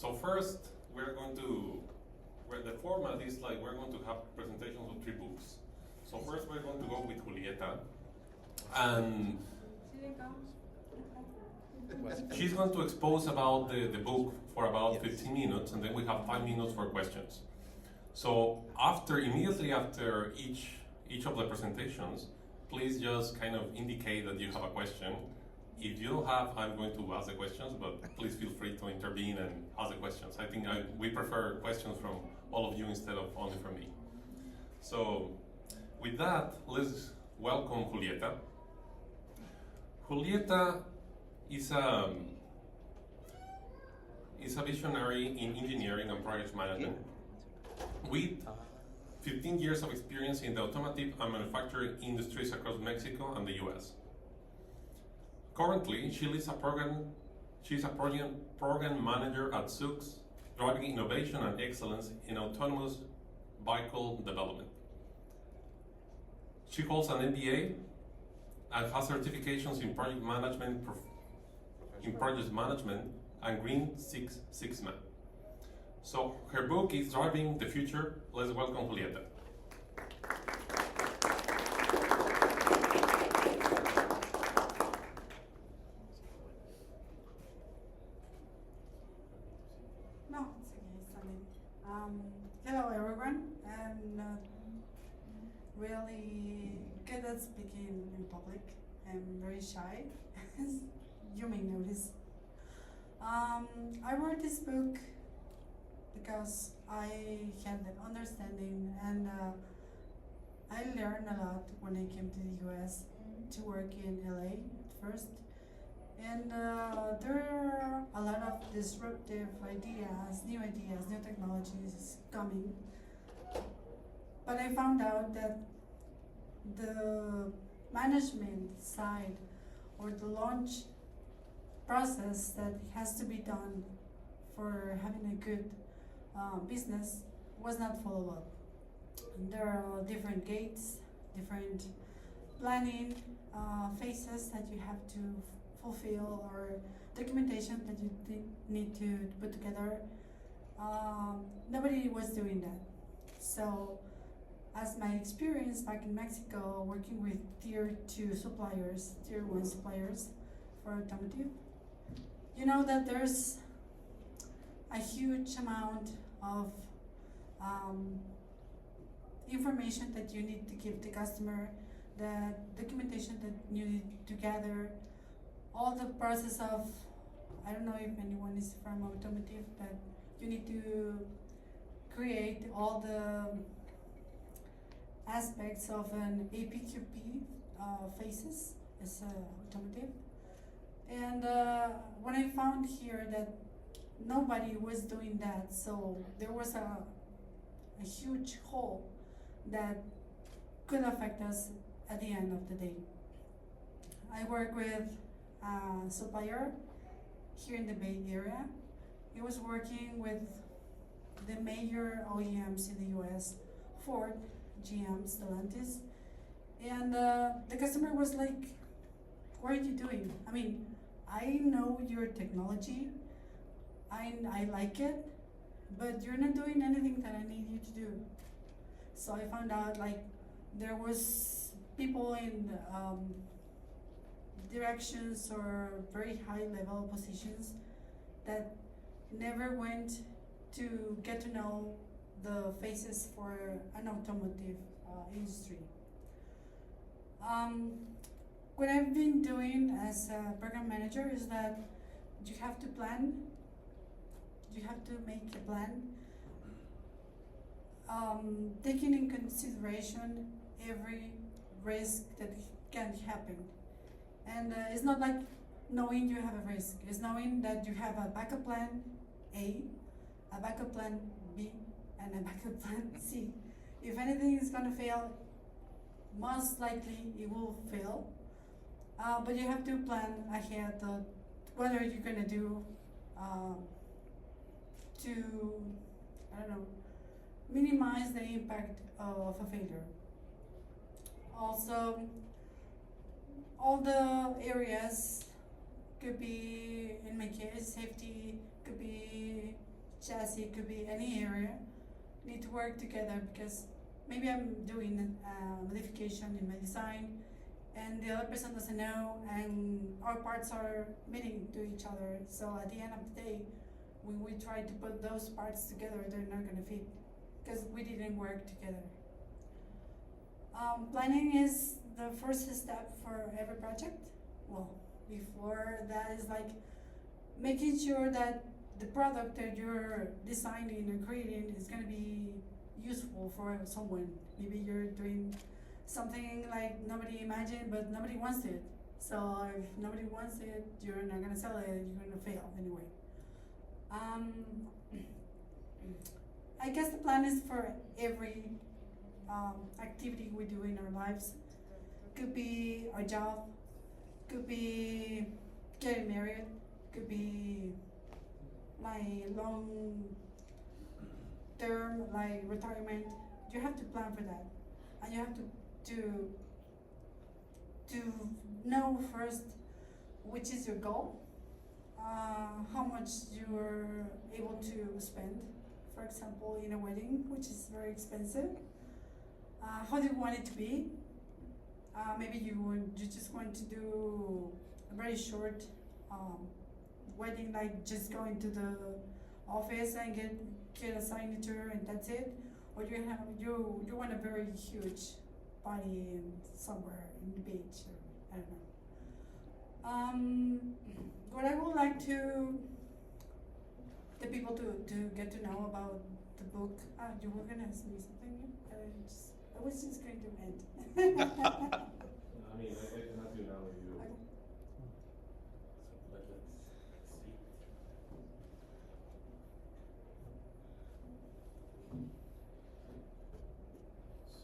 So first, the format is like we're going to have presentations of 3 books. So first we're going to go with Julieta, and she's going to expose about the book for about 15 minutes, and then we have 5 minutes for questions. So immediately after each of the presentations, please just kind of indicate that you have a question. If you don't have, I'm going to ask the questions, but please feel free to intervene and ask the questions. I think we prefer questions from all of you instead of only from me. So with that, let's welcome Julieta. Julieta is a visionary in engineering and project management with 15 years of experience in the automotive and manufacturing industries across Mexico and the US. Currently, she's a program manager at SUX, driving innovation and excellence in autonomous vehicle development. She holds an MBA and has certifications in project management and Green Six Sigma. So her book is Driving the Future. Let's welcome Julieta. No, it's okay, Sunny. Hello everyone. I'm not really good at speaking in public. I'm very shy, as you may notice. I wrote this book because I had an understanding and I learned a lot when I came to the US to work in LA at first. And there are a lot of disruptive ideas, new technologies coming. But I found out that the management side or the launch process that has to be done for having a good business was not followed up. There are different gates, different planning phases that you have to fulfill or documentation that you need to put together. Nobody was doing that. So as my experience back in Mexico working with tier 1 suppliers for automotive, you know that there's a huge amount of information that you need to give the customer, the documentation that you need to gather, all the process of, I don't know if anyone is from automotive, but you need to create all the aspects of an APQP phases as automotive. And when I found here that nobody was doing that, so there was a huge hole that could affect us at the end of the day. I work with a supplier here in the Bay Area. He was working with the major OEMs in the US, Ford, GM, Stellantis, and the customer was like, what are you doing? I mean, I know your technology, I like it, but you're not doing anything that I need you to do. So I found out like there was people in directions or very high level positions that never went to get to know the phases for an automotive industry. What I've been doing as a program manager is that you have to plan, you have to make a plan, taking in consideration every risk that can happen. And it's not like knowing you have a risk, it's knowing that you have a backup plan A, a backup plan B, and a backup plan C. If anything is gonna fail, most likely it will fail. But you have to plan ahead what are you gonna do to, I don't know, minimize the impact of a failure. Also, all the areas could be, in my case, safety, could be chassis, it could be any area, need to work together because maybe I'm doing modification in my design and the other person doesn't know and our parts are meeting to each other. So at the end of the day, when we try to put those parts together, they're not gonna fit because we didn't work together. Planning is the first step for every project. Well, before that is like making sure that the product that you're designing or creating is gonna be useful for someone. Maybe you're doing something like nobody imagined, but nobody wants it. So if nobody wants it, you're not gonna sell it, you're gonna fail anyway. I guess the plan is for every activity we do in our lives. Could be our job, could be getting married, could be my long term, like retirement. You have to plan for that, and you have to know first which is your goal, how much you're able to spend. For example, in a wedding, which is very expensive. How do you want it to be? Maybe you just want to do a very short wedding, like just going to the office and get a signature and that's it, or you want a very huge party in somewhere in the beach, or I don't know. What I would like to the people to get to know about the book. You were gonna ask me something? I was just going to end. I mean, I cannot do now with you. Okay. So let's see.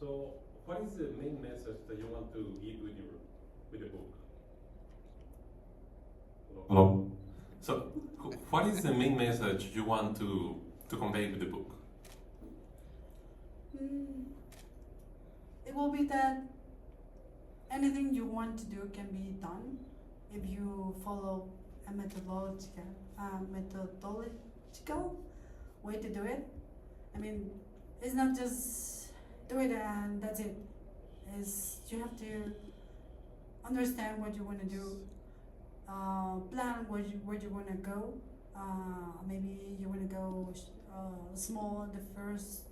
So, what is the main message that you want to give with the book? Hello. So, what is the main message you want to convey with the book? It will be that anything you want to do can be done if you follow a methodological way to do it. I mean, it's not just do it and that's it. You have to understand what you want to do, plan where you want to go. Maybe you want to go small the first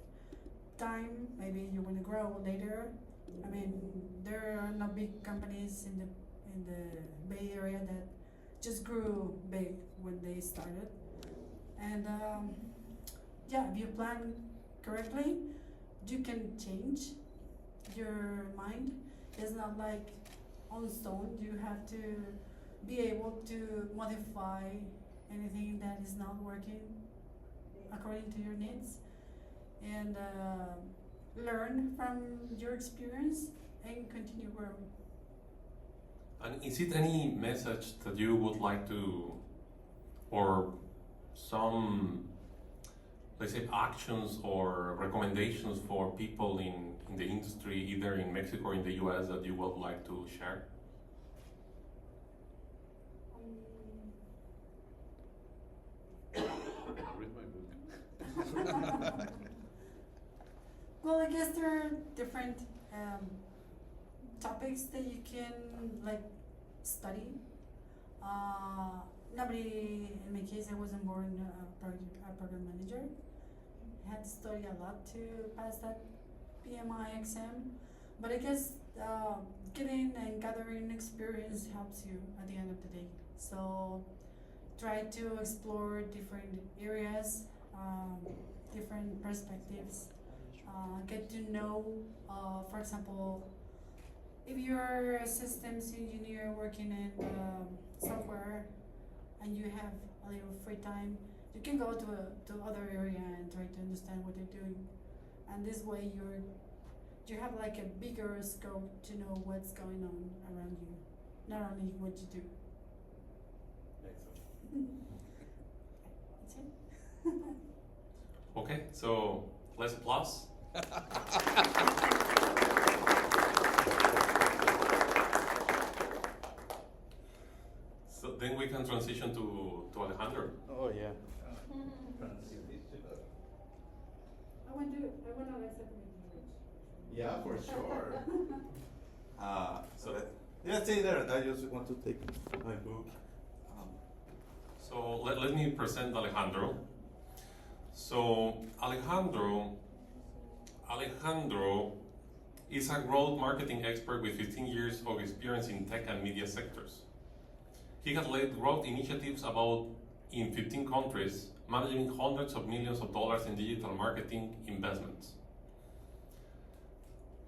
time, maybe you want to grow later. I mean, there are no big companies in the Bay Area that just grew big when they started. And yeah, if you plan correctly, you can change your mind. It's not like on stone. You have to be able to modify anything that is not working according to your needs, and learn from your experience and continue growing. And is it any message that you would like to, or some, let's say, actions or recommendations for people in the industry, either in Mexico or in the US, that you would like to share? Read my book. Well, I guess there are different topics that you can like study. Nobody, in my case, I wasn't born a program manager. I had to study a lot to pass that PMI exam. But I guess getting and gathering experience helps you at the end of the day. So try to explore different areas, different perspectives. Get to know, for example, if you're a systems engineer working in software and you have a little free time, you can go to other area and try to understand what they're doing. And this way you have like a bigger scope to know what's going on around you, not only what you do. Excellent. That's it. Okay, so let's applause. So then we can transition to Alejandro. Oh yeah. Transition. I want Alexa to make me rich. Yeah, for sure. So yeah, stay there. I just want to take my book. So let me present Alejandro. So Alejandro is a growth marketing expert with 15 years of experience in tech and media sectors. He has led growth initiatives in 15 countries, managing hundreds of millions of dollars in digital marketing investments.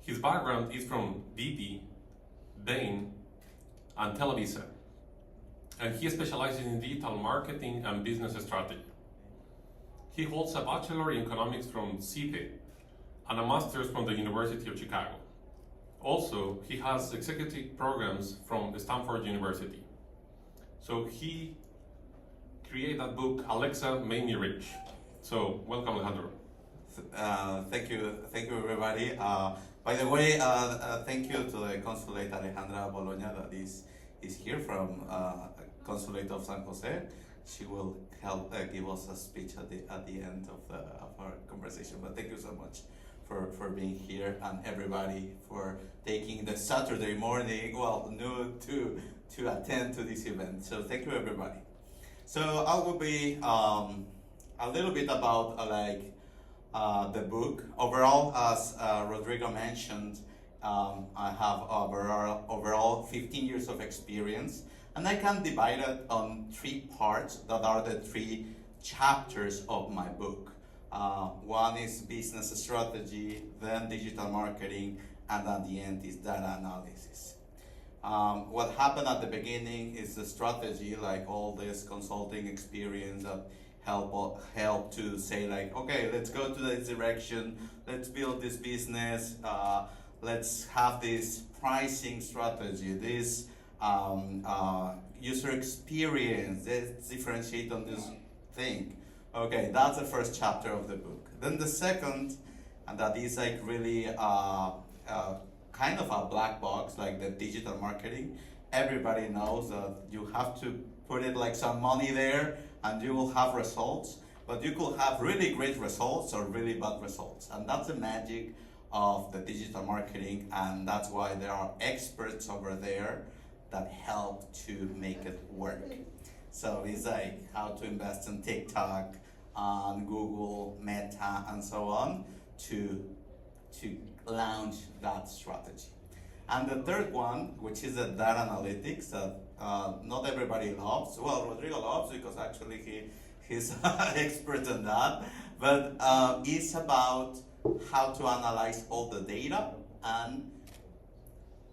His background is from DT, Bain, and Televisa, and he specializes in digital marketing and business strategy. He holds a bachelor in economics from CPE and a master's from the University of Chicago. Also, he has executive programs from Stanford University. So he created that book, Alexa Made Me Rich. So welcome, Alejandro. Thank you, everybody. By the way, thank you to the Consulate Alejandra Bologna that is here from Consulate of San Jose. She will help give us a speech at the end of our conversation. But thank you so much for being here, and everybody for taking the Saturday morning, noon to attend to this event. So thank you, everybody. So I will be a little bit about the book. Overall, as Rodrigo mentioned, I have overall 15 years of experience, and I can divide it on 3 parts that are the 3 chapters of my book. One is business strategy, then digital marketing, and at the end is data analysis. What happened at the beginning is the strategy, like all this consulting experience that help to say okay, let's go to this direction, let's build this business, let's have this pricing strategy, this user experience, let's differentiate on this thing. Okay, that's the first chapter of the book. Then the second, and that is really kind of a black box, like the digital marketing. Everybody knows that you have to put it some money there and you will have results, but you could have really great results or really bad results. And that's the magic of the digital marketing, and that's why there are experts over there that help to make it work. So it's how to invest in TikTok, on Google, Meta, and so on to launch that strategy. And the third one, which is the data analytics that not everybody loves. Well, Rodrigo loves because actually he's an expert in that. But it's about how to analyze all the data and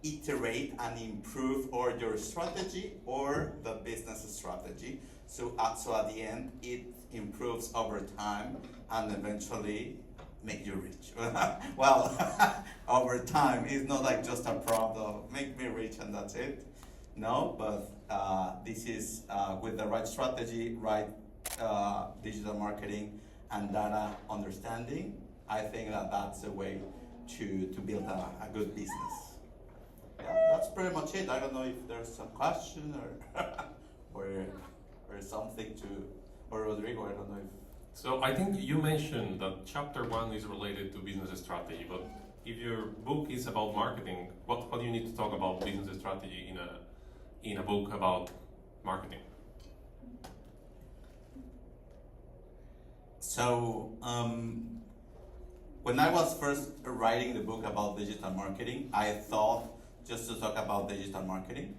iterate and improve your strategy or the business strategy. So at the end, it improves over time and eventually make you rich. Well, over time, it's not just a prompt of make me rich and that's it. No, but this is with the right strategy, right digital marketing and data understanding. I think that's a way to build a good business. Yeah, that's pretty much it. I don't know if there's some question or something or Rodrigo, I don't know if. So I think you mentioned that chapter 1 is related to business strategy, but if your book is about marketing, what do you need to talk about business strategy in a book about marketing? So when I was first writing the book about digital marketing, I thought just to talk about digital marketing.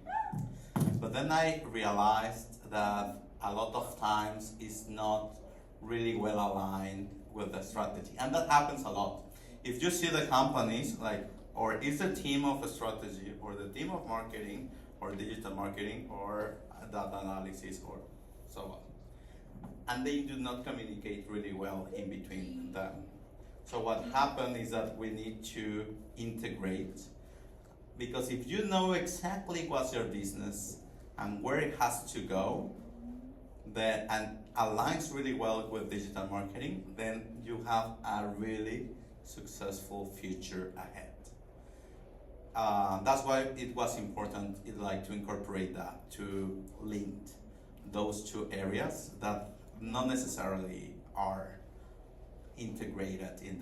But then I realized that a lot of times it's not really well aligned with the strategy. And that happens a lot. If you see the companies, or is the team of a strategy, or the team of marketing, or digital marketing, or data analysis, or so on. And they do not communicate really well in between them. So what happened is that we need to integrate, because if you know exactly what's your business and where it has to go, and aligns really well with digital marketing, then you have a really successful future ahead. That's why it was important to incorporate that, to link those 2 areas that not necessarily are integrated in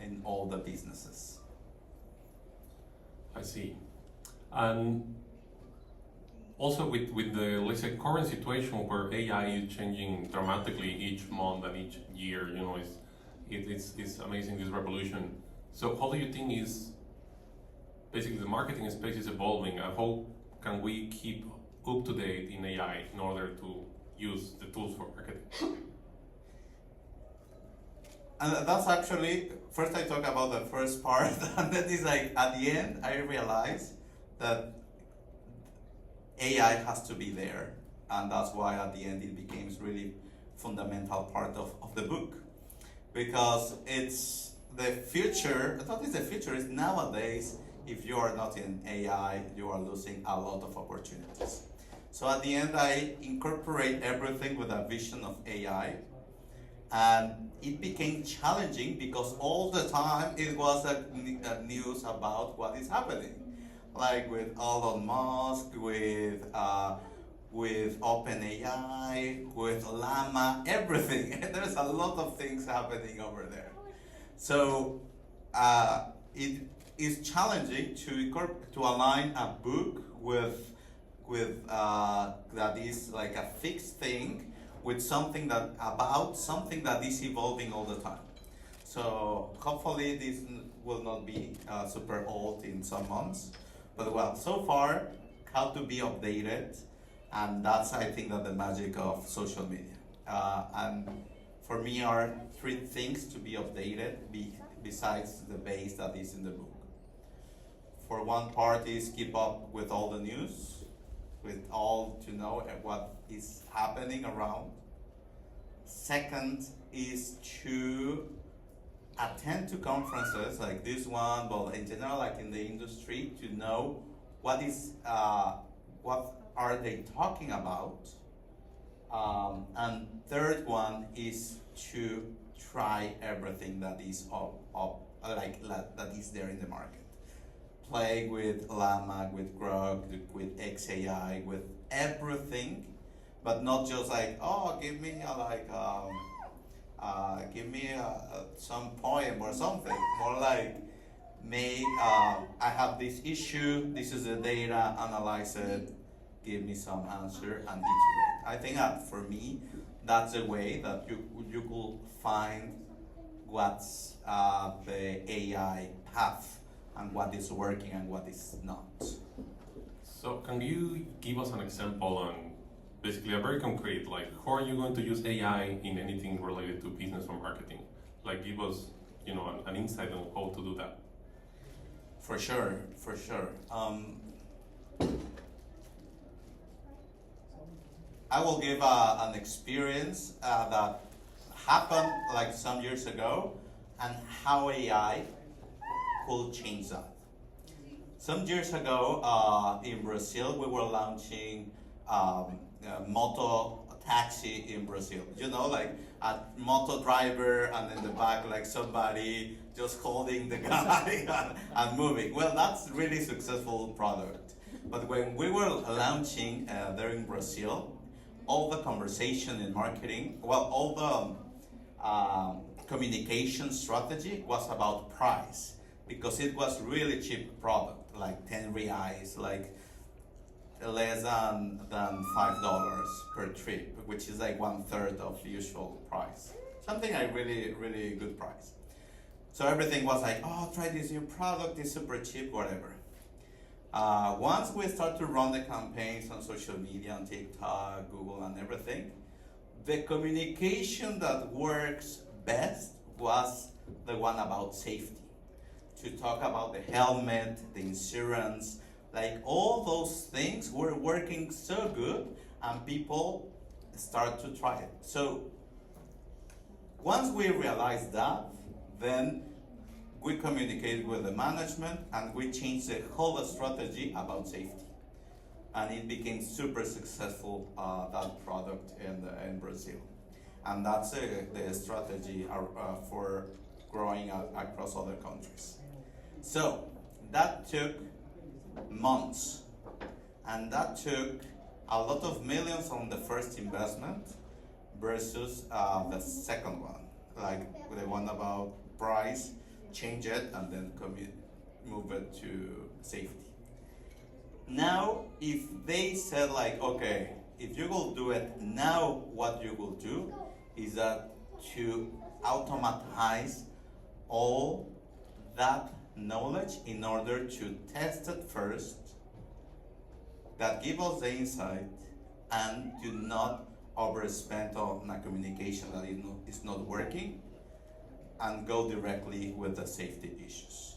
in all the businesses. I see. And also with the, let's say, current situation where AI is changing dramatically each month and each year, it's amazing, this revolution. So how do you think is basically the marketing space is evolving, and how can we keep up to date in AI in order to use the tools for marketing? And that's actually, first I talk about the first part, and then it's like, at the end, I realized that AI has to be there, and that's why at the end it becomes really fundamental part of the book. Because it's the future, not is the future, it's nowadays, if you are not in AI, you are losing a lot of opportunities. So at the end, I incorporate everything with a vision of AI, and it became challenging because all the time it was a news about what is happening, like with Elon Musk, with OpenAI, with Llama, everything. There's a lot of things happening over there. So it is challenging to align a book with that is like a fixed thing with something that is evolving all the time. So hopefully this will not be super old in some months, but well, so far how to be updated, and that's, I think, that the magic of social media. And for me are three things to be updated besides the base that is in the book. For one part is keep up with all the news, with all to know what is happening around. Second is to attend to conferences like this one, but in general, like in the industry, to know what are they talking about. And third one is to try everything that is that is there in the market. Play with Llama, with Grok, with XAI, with everything, but not just like, oh, give me some poem or something. More like, I have this issue, this is the data, analyze it, give me some answer, and iterate. I think that for me, that's a way that you could find what's the AI path, and what is working and what is not. So can you give us an example on basically a very concrete, like how are you going to use AI in anything related to business or marketing? Like give us, an insight on how to do that. For sure. I will give an experience that happened like some years ago, and how AI could change that. Some years ago in Brazil, we were launching moto taxi in Brazil. Like a moto driver, and in the back, like somebody just holding the guy and moving. Well, that's really successful product. But when we were launching there in Brazil, all the conversation in marketing, all the communication strategy was about price, because it was really cheap product, like 10 reais, like less than $5 per trip, which is like 1/3 of the usual price. Something like really, really good price. So everything was like, oh, try this new product, it's super cheap, whatever. Once we start to run the campaigns on social media, on TikTok, Google, and everything, the communication that works best was the one about safety. To talk about the helmet, the insurance, like all those things were working so good, and people start to try it. So once we realized that, then we communicated with the management and we changed the whole strategy about safety. And it became super successful, that product in Brazil. And that's the strategy for growing across other countries. So that took months, and that took a lot of millions on the first investment, versus the second one, like the one about price, change it and then move it to safety. Now, if they said like, okay, if you will do it now, what you will do is that to automatize all that knowledge in order to test it first, that give us the insight, and do not overspend on a communication that is not working, and go directly with the safety issues.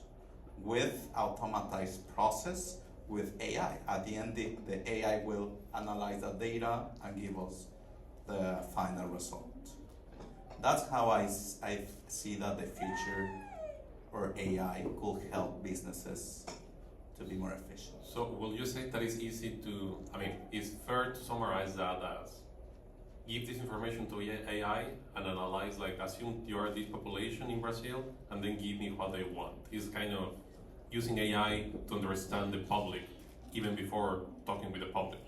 With automatized process, with AI. At the end, the AI will analyze the data and give us the final result. That's how I see that the future or AI could help businesses to be more efficient. So will you say that it's easy to, it's fair to summarize that as give this information to AI and analyze, like assume you are this population in Brazil and then give me what they want. It's kind of using AI to understand the public even before talking with the public.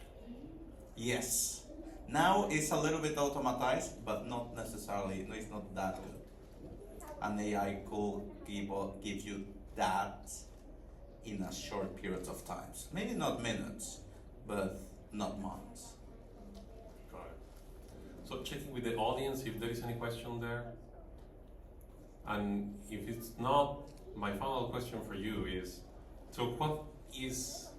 Yes. Now it's a little bit automatized, but not necessarily, no, it's not that good. An AI could give you that in a short period of time. Maybe not minutes, but not months. Got it. So checking with the audience if there is any question there. And if it's not, my final question for you is, so what is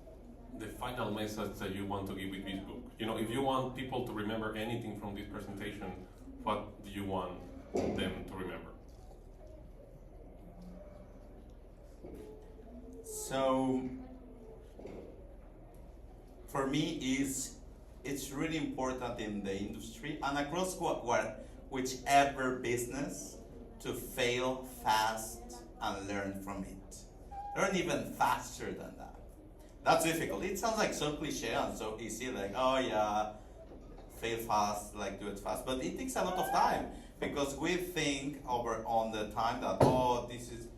the final message that you want to give with this book? You know, if you want people to remember anything from this presentation, what do you want them to remember? So, for me, it's really important in the industry and across whichever business to fail fast and learn from it. Learn even faster than that. That's difficult. It sounds like so cliche and so easy, like, oh yeah, fail fast, like do it fast. But it takes a lot of time because we think over on the time that, oh, this is,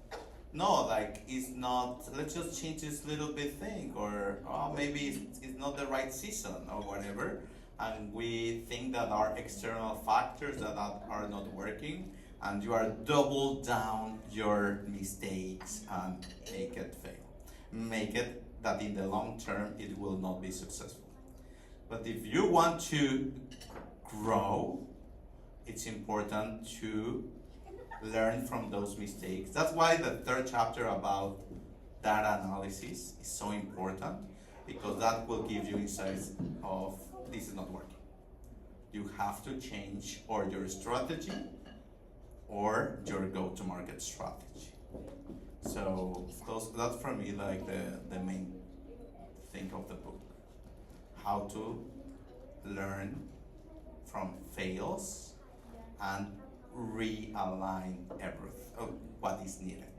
no, like it's not, let's just change this little bit thing, or oh, maybe it's not the right season or whatever. And we think that our external factors that are not working, and you are double down your mistakes and make it fail. Make it that in the long term it will not be successful. But if you want to grow, it's important to learn from those mistakes. That's why the third chapter about data analysis is so important, because that will give you insights of this is not working. You have to change or your strategy or your go-to-market strategy. So that's for me like the main thing of the book. How to learn from fails and realign everything, what is needed.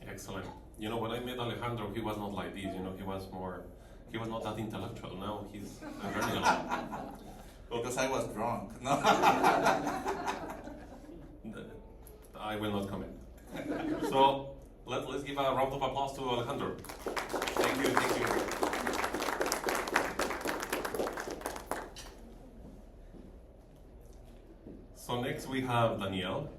Excellent. You know, when I met Alejandro, he was not like this, you know, he was not that intellectual. Now he's learning a lot. Because I was drunk. No. I will not comment. So let's give a round of applause to Alejandro. Thank you. So next we have Daniel.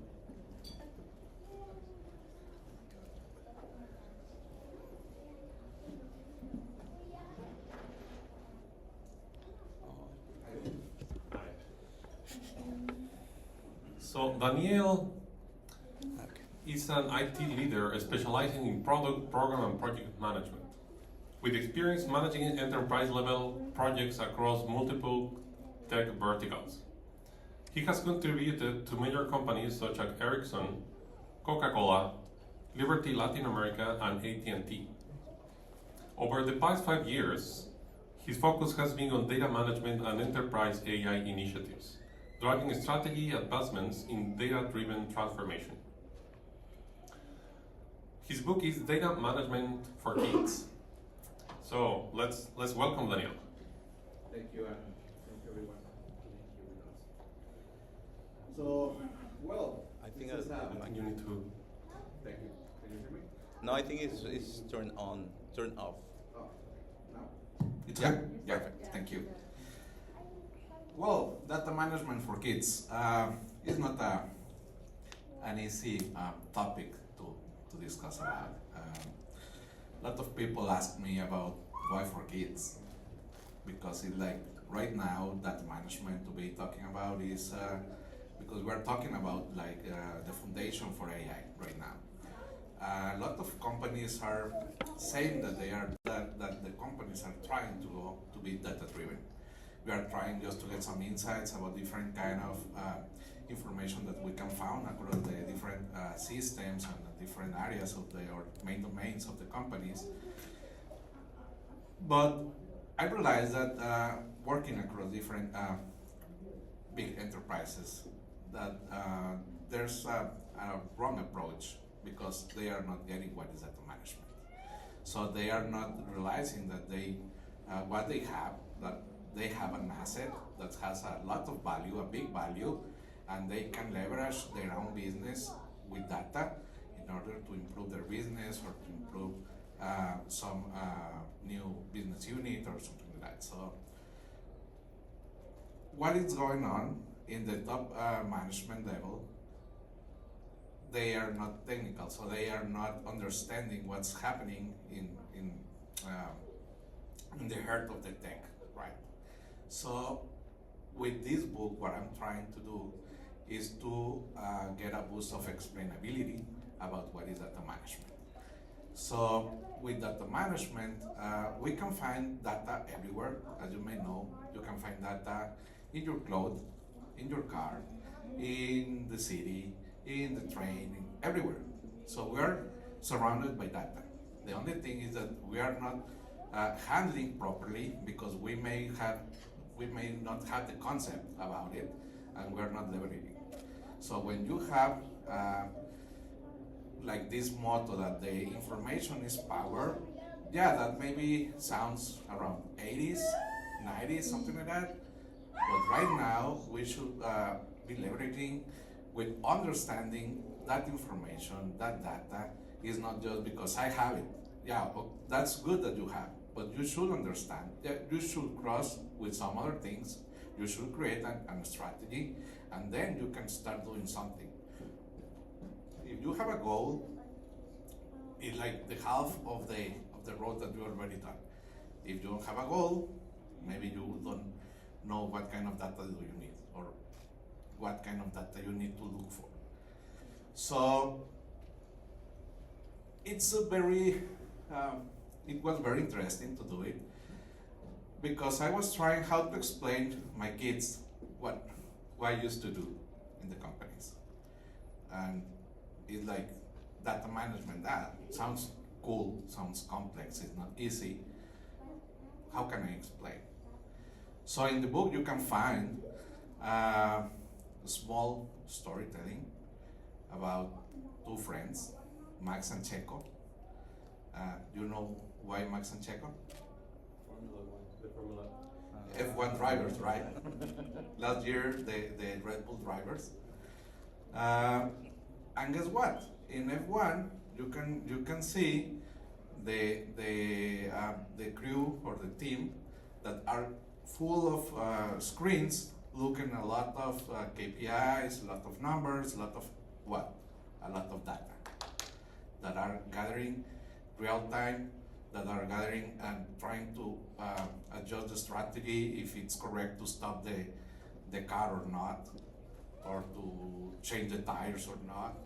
So Daniel is an IT leader specializing in product, program, and project management, with experience managing enterprise-level projects across multiple tech verticals. He has contributed to major companies such as Ericsson, Coca-Cola, Liberty Latin America, and AT&T. Over the past 5 years, his focus has been on data management and enterprise AI initiatives, driving strategy advancements in data-driven transformation. His book is Data Management for Kids. So let's welcome Daniel. Thank you, and thank you everyone. So, well, I think this is You need to. Thank you. Can you hear me? No, I think it's turned on, turned off. Oh, now? Yeah, perfect. Thank you. Well, data management for kids is not an easy topic to discuss about. A lot of people ask me about why for kids, because it's like right now data management to be talking about is because we're talking about like the foundation for AI right now. A lot of companies are saying that that the companies are trying to go to be data driven. We are trying just to get some insights about different kind of information that we can find across the different systems and the different areas of the or main domains of the companies. But I realized that working across different big enterprises, that there's a wrong approach because they are not getting what is data management. So they are not realizing that they what they have, that they have an asset that has a lot of value, a big value, and they can leverage their own business with data in order to improve their business or to improve some new business unit or something like that. So what is going on in the top management level, they are not technical, so they are not understanding what's happening in the heart of the tech, right? So with this book, what I'm trying to do is to get a boost of explainability about what is data management. So with data management, we can find data everywhere. As you may know, you can find data in your cloud, in your car, in the city, in the train, everywhere. So we are surrounded by data. The only thing is that we are not handling properly because we may not have the concept about it, and we're not leveraging. So when you have like this motto that the information is power, yeah, that maybe sounds around 80s, 90s, something like that. But right now, we should be leveraging with understanding that information, that data is not just because I have it. Yeah, well, that's good that you have, but you should understand that you should cross with some other things. You should create a strategy, and then you can start doing something. If you have a goal, it's like the half of the road that you already done. If you don't have a goal, maybe you don't know what kind of data do you need or what kind of data you need to look for. So it's a very, it was very interesting to do it because I was trying how to explain my kids what I used to do in the companies. And it's like data management, that sounds cool, sounds complex, it's not easy. How can I explain? So in the book you can find small storytelling about two friends, Max and Checo. You know why Max and Checo? The Formula. F1 drivers, right? Last year, the Red Bull drivers. And guess what? In F1, you can see the crew or the team that are full of screens, looking a lot of KPIs, a lot of numbers, a lot of what? A lot of data that are gathering real time, that are gathering and trying to adjust the strategy if it's correct to stop the car or not, or to change the tires or not,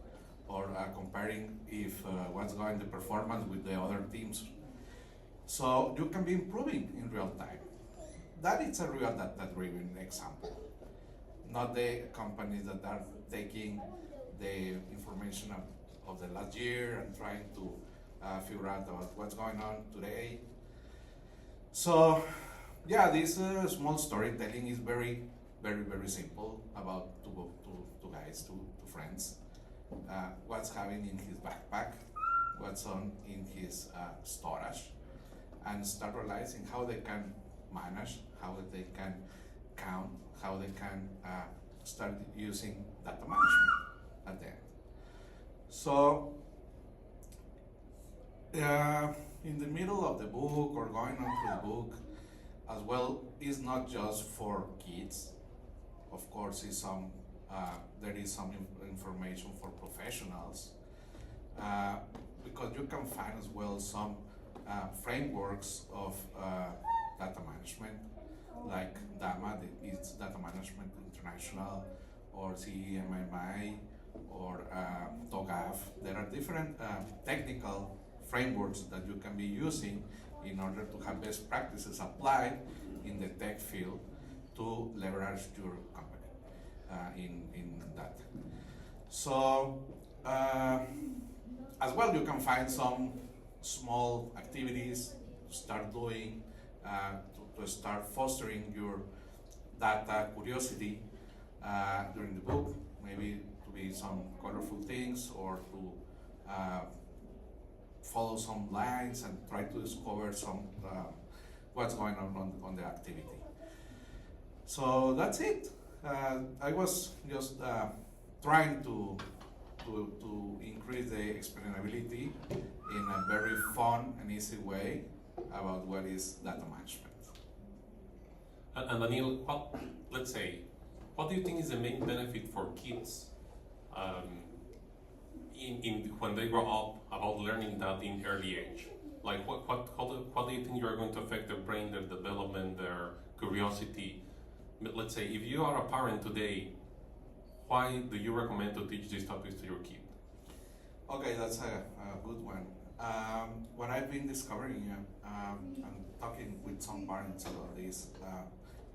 or comparing if what's going the performance with the other teams. So you can be improving in real time. That is a real data-driven example, not the companies that are taking the information of the last year and trying to figure out about what's going on today. So, yeah, this small storytelling is very, very, very simple about two guys, two friends. What's having in his backpack, what's on in his storage, and start realizing how they can manage, how they can count, how they can start using data management at the end. So, in the middle of the book or going on through the book, as well, is not just for kids. of course, there is some information for professionals, because you can find as well some frameworks of data management, like DAMA, it's Data Management International, or CEMMI, or TOGAF. There are different technical frameworks that you can be using in order to have best practices applied in the tech field to leverage your company in that. So, as well, you can find some small activities to start doing, to start fostering your data curiosity during the book, maybe to be some colorful things, or to follow some lines and try to discover some what's going on the activity. So that's it. I was just trying to increase the explainability in a very fun and easy way about what is data management. And Daniel, what do you think is the main benefit for kids when they grow up about learning that in early age? Like, how do you think you're going to affect their brain, their development, their curiosity? Let's say, if you are a parent today, why do you recommend to teach these topics to your kid? Okay, that's a good one. What I've been discovering and talking with some parents about this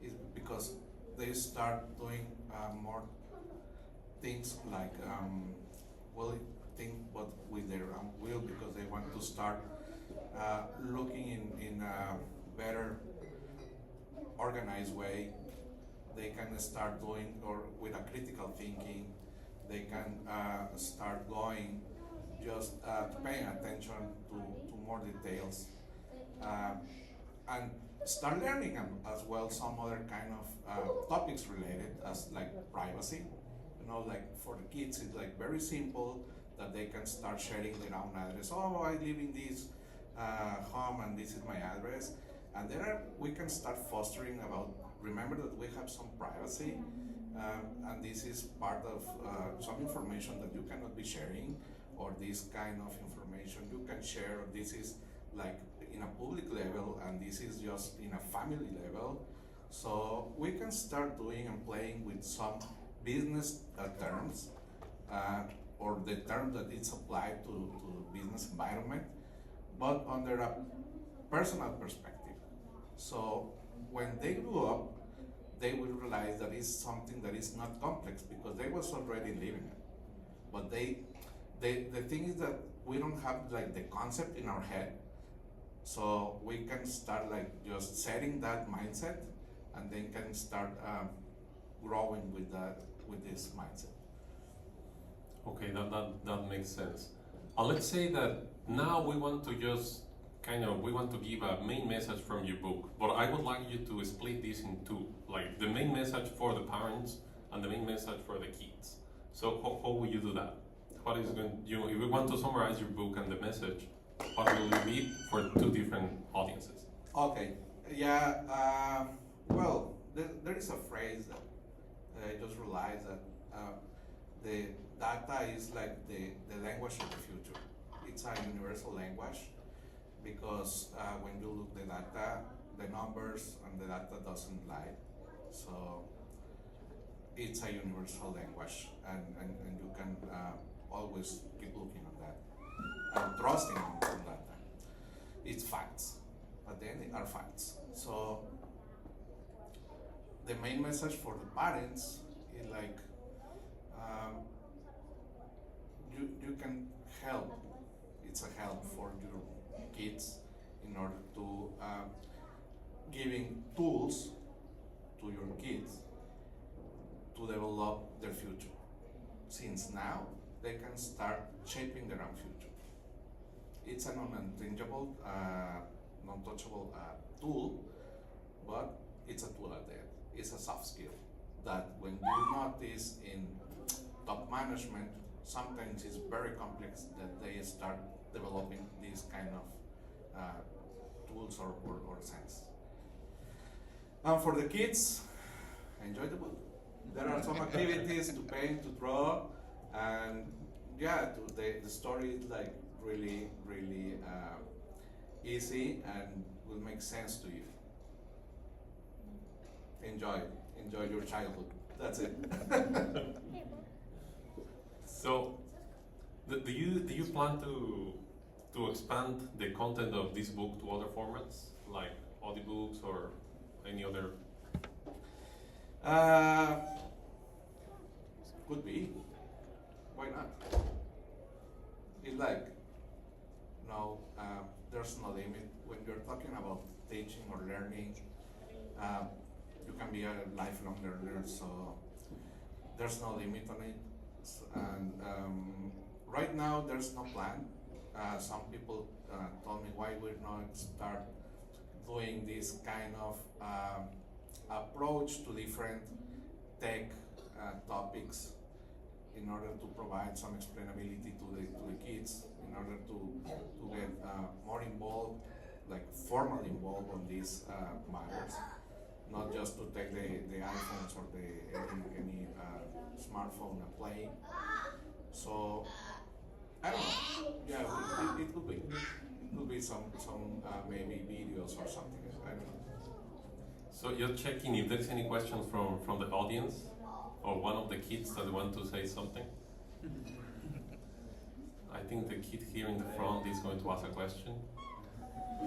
is because they start doing more things like think what with their own will, because they want to start looking in a better organized way. They can start doing, or with a critical thinking, they can start going just paying attention to more details, and start learning as well some other kind of topics related, as like privacy. You know, like for the kids, it's like very simple that they can start sharing their own address. Oh, I live in this home and this is my address. And we can start fostering about, remember that we have some privacy, and this is part of some information that you cannot be sharing, or this kind of information you can share, or this is like in a public level, and this is just in a family level. So we can start doing and playing with some business terms, or the term that it's applied to business environment, but under a personal perspective. So when they grew up, they will realize that it's something that is not complex, because they was already living it. But the thing is that we don't have like the concept in our head, so we can start like just setting that mindset, and then can start growing with this mindset. Okay, that makes sense. Let's say that now we want to just we want to give a main message from your book, but I would like you to split this in two, like the main message for the parents and the main message for the kids. So how will you do that? What is if we want to summarize your book and the message, what will it be for two different audiences? Okay, yeah, well, there is a phrase that I just realized that the data is like the language of the future. It's a universal language, because when you look the data, the numbers and the data doesn't lie. So it's a universal language, and you can always keep looking at that and trusting on data. It's facts. At the end, they are facts. So the main message for the parents is like, you can help. It's a help for your kids in order to giving tools to your kids to develop their future. Since now they can start shaping their own future. It's an unintangible, non-touchable tool, but it's a tool at the end. It's a soft skill that when you notice in top management, sometimes it's very complex that they start developing these kind of tools or sense. For the kids, enjoy the book. There are some activities to paint, to draw, and yeah, the story is like really, really easy and will make sense to you. Enjoy your childhood. That's it. So, do you plan to expand the content of this book to other formats like audiobooks or any other? Could be. Why not? It's like, no, there's no limit. When you're talking about teaching or learning, you can be a lifelong learner, so there's no limit on it. And right now, there's no plan. Some people told me why we're not start doing this kind of approach to different tech topics in order to provide some explainability to the kids, in order to get more involved, like formally involved on these matters, not just to take the iPhones or any smartphone and play. So I don't know. Yeah, it could be. It could be some maybe videos or something. I don't know. So you're checking if there's any questions from the audience or one of the kids that want to say something. I think the kid here in the front is going to ask a question. I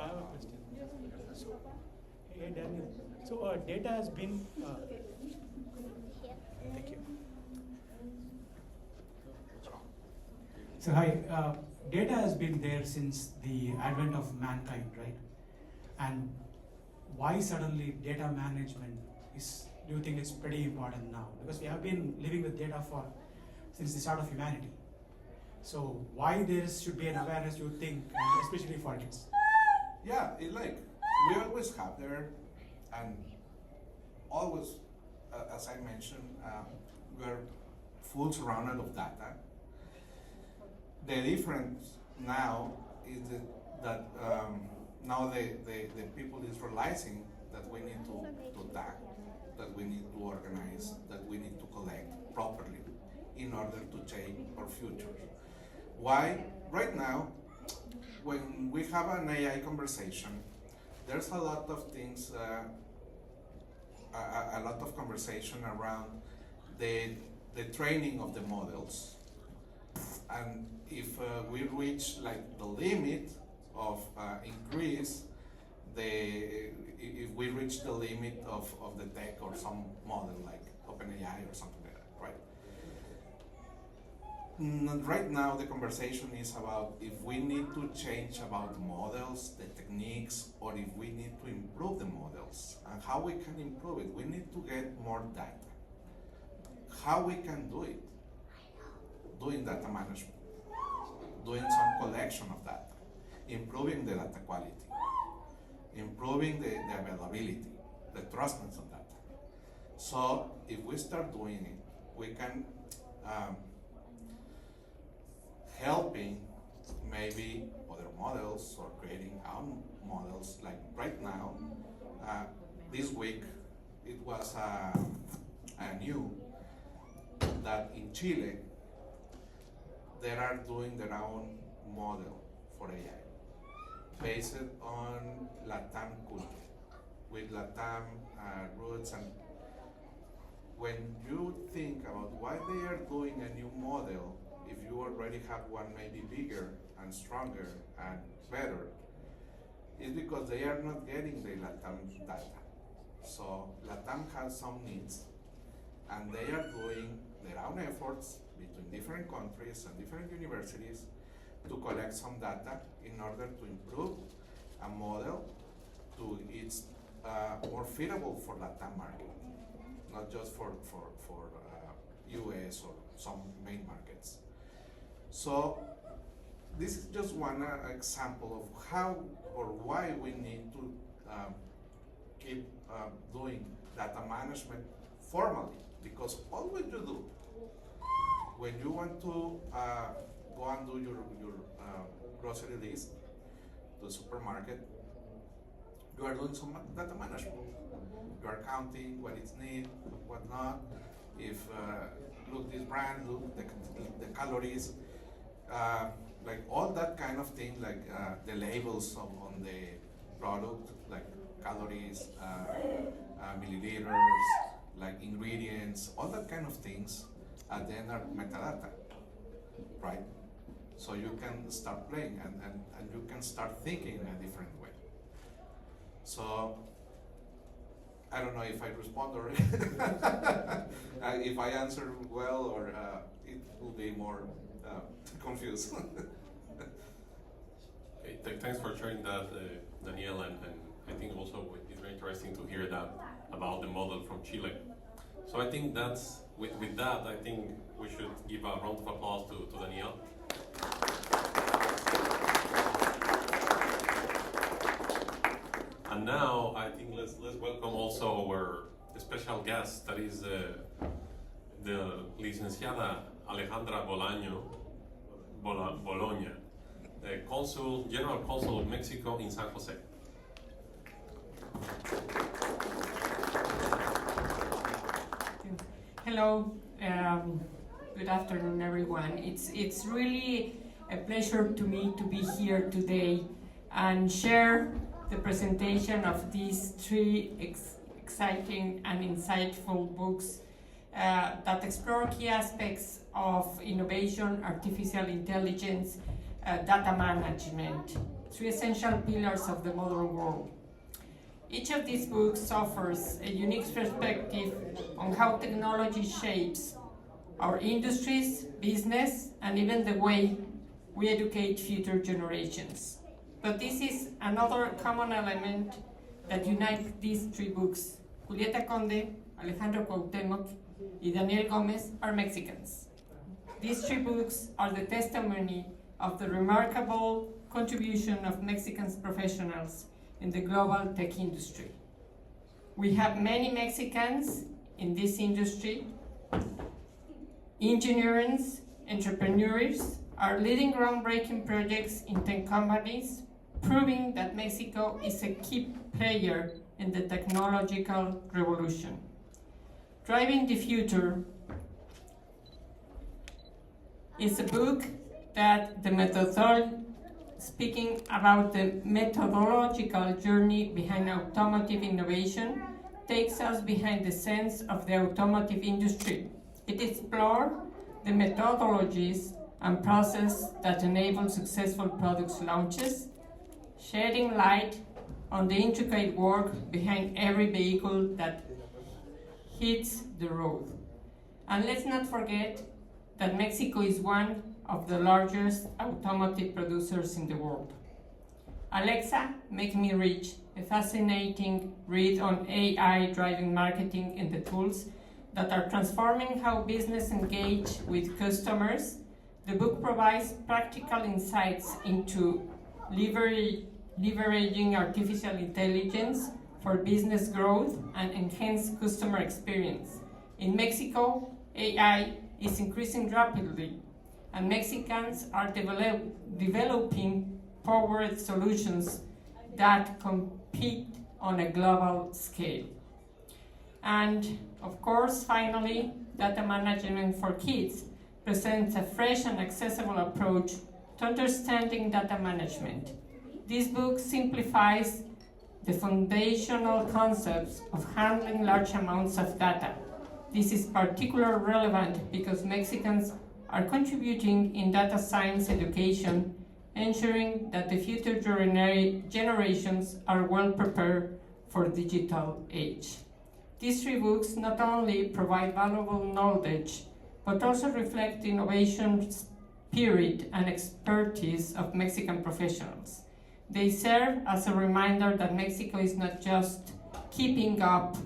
have a question. Hey Daniel, so data has been. Thank you. So hi, data has been there since the advent of mankind, right? And why suddenly data management is? Do you think it's pretty important now? Because we have been living with data since the start of humanity. So why there should be an awareness, you think, and especially for kids? Yeah, it like we always have there, and always, as I mentioned, we're full surrounded of data. The difference now is that now the people is realizing that we need to tag, that we need to organize, that we need to collect properly in order to change our future. Why? Right now, when we have an AI conversation, there's a lot of things, a lot of conversation around the training of the models. And if we reach like the limit of increase, if we reach the limit of the tech or some model like OpenAI or something like that, right? Right now the conversation is about if we need to change about the models, the techniques, or if we need to improve the models, and how we can improve it. We need to get more data. How we can do it? Doing data management, doing some collection of data, improving the data quality, improving the availability, the trustness of data. So if we start doing it, we can helping maybe other models or creating our models. Like right now, this week, it was a new that in Chile, they are doing their own model for AI, based on Latam culture, with Latam roots. And when you think about why they are doing a new model, if you already have one maybe bigger and stronger and better, it's because they are not getting the Latam data. So Latam has some needs, and they are doing their own efforts between different countries and different universities to collect some data in order to improve a model to it's more feasible for Latam market, not just for US or some main markets. So this is just one example of how or why we need to keep doing data management formally, because all we do when you want to go and do your grocery list to the supermarket, you are doing some data management. You are counting what is needed, what not. If look this brand, look the calories, like all that kind of thing, like the labels on the product, like calories, milliliters, like ingredients, all that kind of things, at the end are metadata, right? So you can start playing and you can start thinking in a different way. So I don't know if I respond or if I answer well, or it will be more confused. Okay, thanks for sharing that, Daniel, and I think also it's very interesting to hear that about the model from Chile. So I think that's, with that, I think we should give a round of applause to Daniel. And now I think let's welcome also our special guest, that is the licenciada Alejandra Bologna, the General Consul of Mexico in San Jose. Hello, good afternoon, everyone. It's really a pleasure to me to be here today and share the presentation of these three exciting and insightful books that explore key aspects of innovation, artificial intelligence, data management, three essential pillars of the modern world. Each of these books offers a unique perspective on how technology shapes our industries, business, and even the way we educate future generations. But this is another common element that unites these three books. Julieta Conde, Alejandro Cuauhtémoc, and Daniel Gomez are Mexicans. These three books are the testimony of the remarkable contribution of Mexican professionals in the global tech industry. We have many Mexicans in this industry. Engineers, entrepreneurs are leading groundbreaking projects in tech companies, proving that Mexico is a key player in the technological revolution. Driving the Future is a book that speaking about the methodological journey behind automotive innovation, takes us behind the scenes of the automotive industry. It explores the methodologies and process that enable successful products launches, shedding light on the intricate work behind every vehicle that hits the road. And let's not forget that Mexico is one of the largest automotive producers in the world. Alexa, Make Me Rich, a fascinating read on AI driving marketing and the tools that are transforming how business engage with customers. The book provides practical insights into leveraging artificial intelligence for business growth and enhanced customer experience. In Mexico, AI is increasing rapidly, and Mexicans are developing powered solutions that compete on a global scale. And of course, finally, data management for kids presents a fresh and accessible approach to understanding data management. This book simplifies the foundational concepts of handling large amounts of data. This is particularly relevant because Mexicans are contributing in data science education, ensuring that the future generations are well prepared for digital age. These three books not only provide valuable knowledge, but also reflect the innovation spirit and expertise of Mexican professionals. They serve as a reminder that Mexico is not just keeping up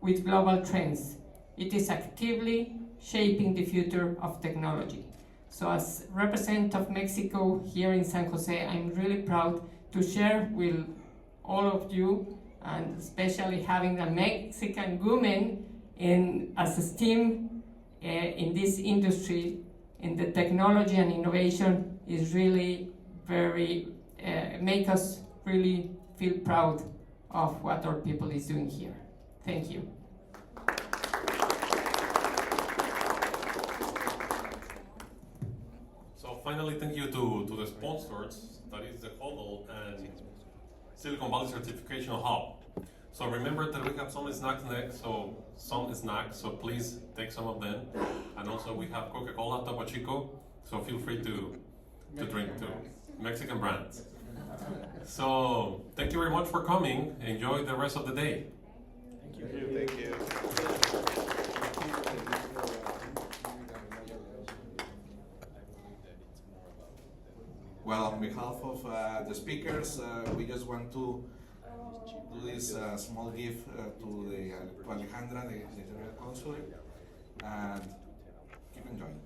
with global trends, it is actively shaping the future of technology. So as representative of Mexico here in San Jose, I'm really proud to share with all of you, and especially having a Mexican woman as a team in this industry, in the technology and innovation, is really very, make us really feel proud of what our people is doing here. Thank you. So finally, thank you to the sponsors, that is the Huddle and Silicon Valley Certification Hub. So remember that we have some snacks next, so please take some of them. And also we have Coca-Cola, Topo Chico, so feel free to drink too. Mexican brands. So thank you very much for coming. Enjoy the rest of the day. Thank you. Thank you. Well, on behalf of the speakers, we just want to do this small gift to Alejandra, the General Consulate, and keep enjoying.